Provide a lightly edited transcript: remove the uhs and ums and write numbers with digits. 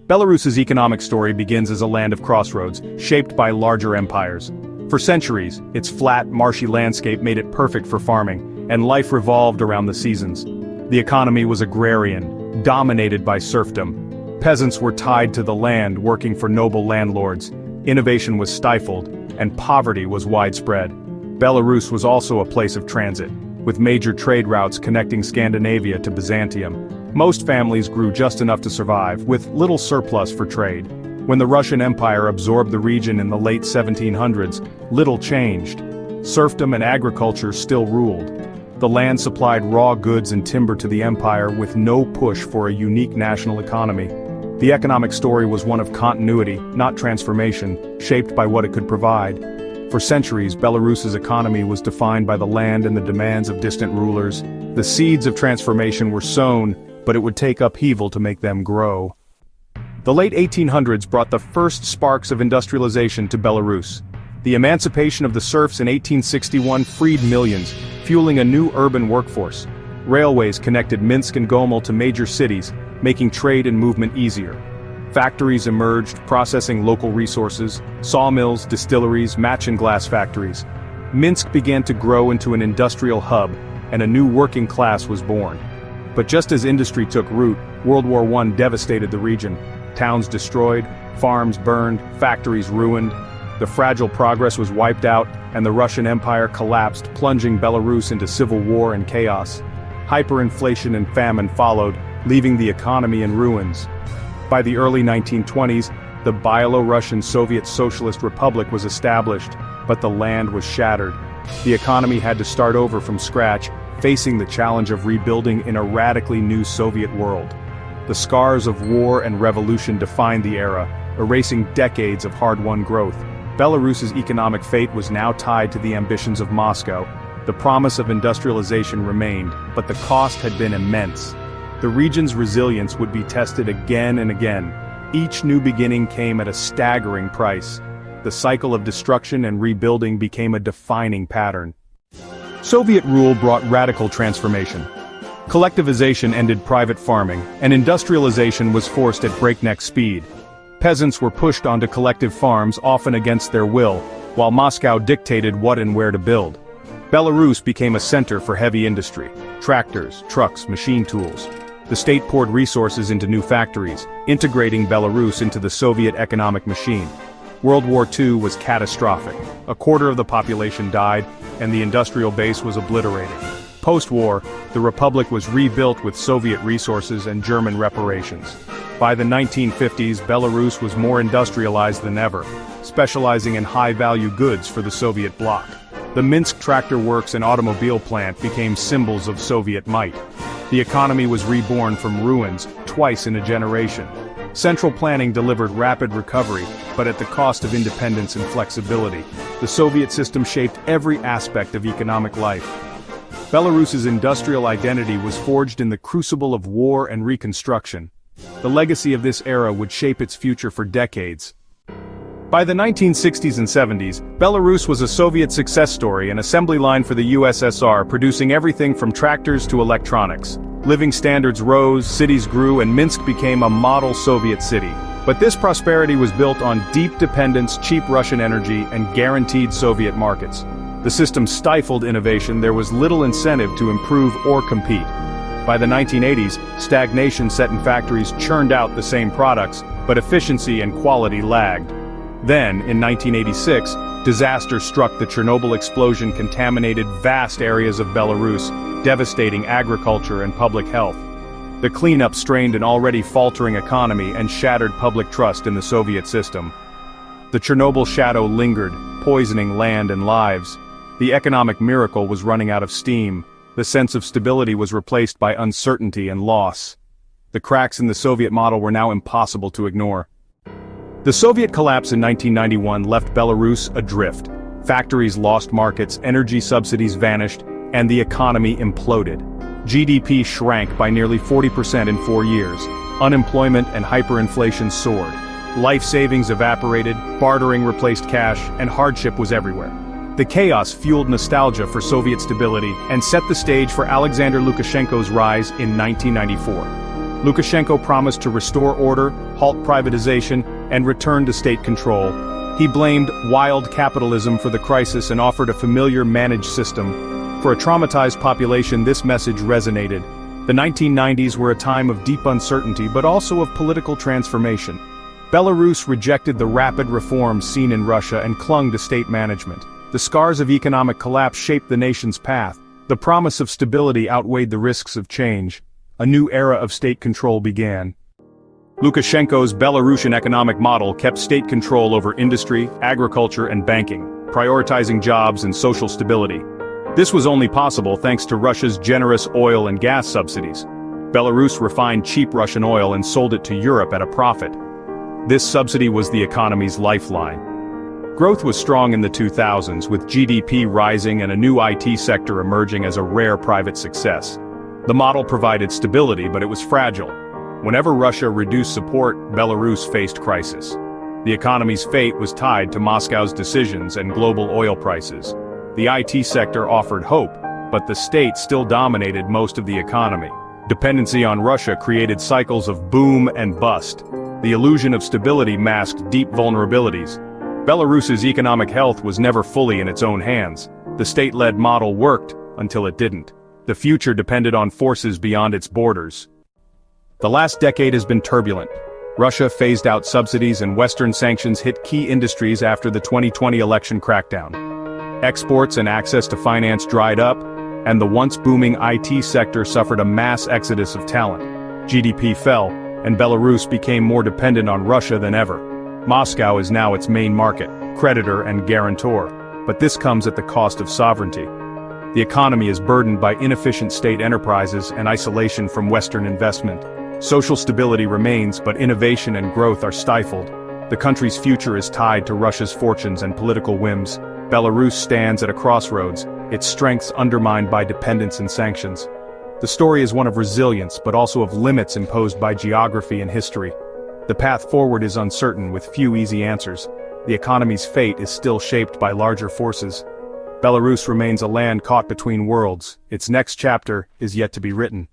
Belarus's economic story begins as a land of crossroads, shaped by larger empires. For centuries, its flat, marshy landscape made it perfect for farming, and life revolved around the seasons. The economy was agrarian, dominated by serfdom. Peasants were tied to the land, working for noble landlords. Innovation was stifled, and poverty was widespread. Belarus was also a place of transit, with major trade routes connecting Scandinavia to Byzantium. Most families grew just enough to survive, with little surplus for trade. When the Russian Empire absorbed the region in the late 1700s, little changed. Serfdom and agriculture still ruled. The land supplied raw goods and timber to the empire with no push for a unique national economy. The economic story was one of continuity, not transformation, shaped by what it could provide. For centuries, Belarus's economy was defined by the land and the demands of distant rulers. The seeds of transformation were sown, but it would take upheaval to make them grow. The late 1800s brought the first sparks of industrialization to Belarus. The emancipation of the serfs in 1861 freed millions, fueling a new urban workforce. Railways connected Minsk and Gomel to major cities, making trade and movement easier. Factories emerged, processing local resources, sawmills, distilleries, match and glass factories. Minsk began to grow into an industrial hub, and a new working class was born. But just as industry took root, World War I devastated the region. Towns destroyed, farms burned, factories ruined. The fragile progress was wiped out, and the Russian Empire collapsed, plunging Belarus into civil war and chaos. Hyperinflation and famine followed, leaving the economy in ruins. By the early 1920s, the Byelorussian Soviet Socialist Republic was established, but the land was shattered. The economy had to start over from scratch, facing the challenge of rebuilding in a radically new Soviet world. The scars of war and revolution defined the era, erasing decades of hard-won growth. Belarus's economic fate was now tied to the ambitions of Moscow. The promise of industrialization remained, but the cost had been immense. The region's resilience would be tested again and again. Each new beginning came at a staggering price. The cycle of destruction and rebuilding became a defining pattern. Soviet rule brought radical transformation. Collectivization ended private farming, and industrialization was forced at breakneck speed. Peasants were pushed onto collective farms, often against their will, while Moscow dictated what and where to build. Belarus became a center for heavy industry: tractors, trucks, machine tools. The state poured resources into new factories, integrating Belarus into the Soviet economic machine. World War II was catastrophic. A quarter of the population died, and the industrial base was obliterated. Post-war, the republic was rebuilt with Soviet resources and German reparations. By the 1950s, Belarus was more industrialized than ever, specializing in high-value goods for the Soviet bloc. The Minsk tractor works and automobile plant became symbols of Soviet might. The economy was reborn from ruins twice in a generation. Central planning delivered rapid recovery, but at the cost of independence and flexibility. The Soviet system shaped every aspect of economic life. Belarus's industrial identity was forged in the crucible of war and reconstruction. The legacy of this era would shape its future for decades. By the 1960s and 70s, Belarus was a Soviet success story, an assembly line for the USSR, producing everything from tractors to electronics. Living standards rose, cities grew, and Minsk became a model Soviet city. But this prosperity was built on deep dependence, cheap Russian energy, and guaranteed Soviet markets. The system stifled innovation. There was little incentive to improve or compete. By the 1980s, stagnation set in factories churned out the same products, but efficiency and quality lagged. Then, in 1986, disaster struck. The Chernobyl explosion contaminated vast areas of Belarus, devastating agriculture and public health. The cleanup strained an already faltering economy and shattered public trust in the Soviet system. The Chernobyl shadow lingered, poisoning land and lives. The economic miracle was running out of steam. The sense of stability was replaced by uncertainty and loss. The cracks in the Soviet model were now impossible to ignore. The Soviet collapse in 1991 left Belarus adrift. Factories lost markets, energy subsidies vanished, and the economy imploded. GDP shrank by nearly 40% in 4 years. Unemployment and hyperinflation soared. Life savings evaporated, bartering replaced cash, and hardship was everywhere. The chaos fueled nostalgia for Soviet stability and set the stage for Alexander Lukashenko's rise in 1994. Lukashenko promised to restore order, halt privatization, and return to state control. He blamed wild capitalism for the crisis and offered a familiar managed system. For a traumatized population, this message resonated. The 1990s were a time of deep uncertainty but also of political transformation. Belarus rejected the rapid reforms seen in Russia and clung to state management. The scars of economic collapse shaped the nation's path. The promise of stability outweighed the risks of change. A new era of state control began. Lukashenko's Belarusian economic model kept state control over industry, agriculture, and banking, prioritizing jobs and social stability. This was only possible thanks to Russia's generous oil and gas subsidies. Belarus refined cheap Russian oil and sold it to Europe at a profit. This subsidy was the economy's lifeline. Growth was strong in the 2000s, with GDP rising and a new IT sector emerging as a rare private success. The model provided stability, but it was fragile. Whenever Russia reduced support, Belarus faced crisis. The economy's fate was tied to Moscow's decisions and global oil prices. The IT sector offered hope, but the state still dominated most of the economy. Dependency on Russia created cycles of boom and bust. The illusion of stability masked deep vulnerabilities. Belarus's economic health was never fully in its own hands. The state-led model worked until it didn't. The future depended on forces beyond its borders. The last decade has been turbulent. Russia phased out subsidies and Western sanctions hit key industries after the 2020 election crackdown. Exports and access to finance dried up, and the once booming IT sector suffered a mass exodus of talent. GDP fell, and Belarus became more dependent on Russia than ever. Moscow is now its main market, creditor and guarantor, but this comes at the cost of sovereignty. The economy is burdened by inefficient state enterprises and isolation from Western investment. Social stability remains, but innovation and growth are stifled. The country's future is tied to Russia's fortunes and political whims. Belarus stands at a crossroads, its strengths undermined by dependence and sanctions. The story is one of resilience, but also of limits imposed by geography and history. The path forward is uncertain, with few easy answers. The economy's fate is still shaped by larger forces. Belarus remains a land caught between worlds. Its next chapter is yet to be written.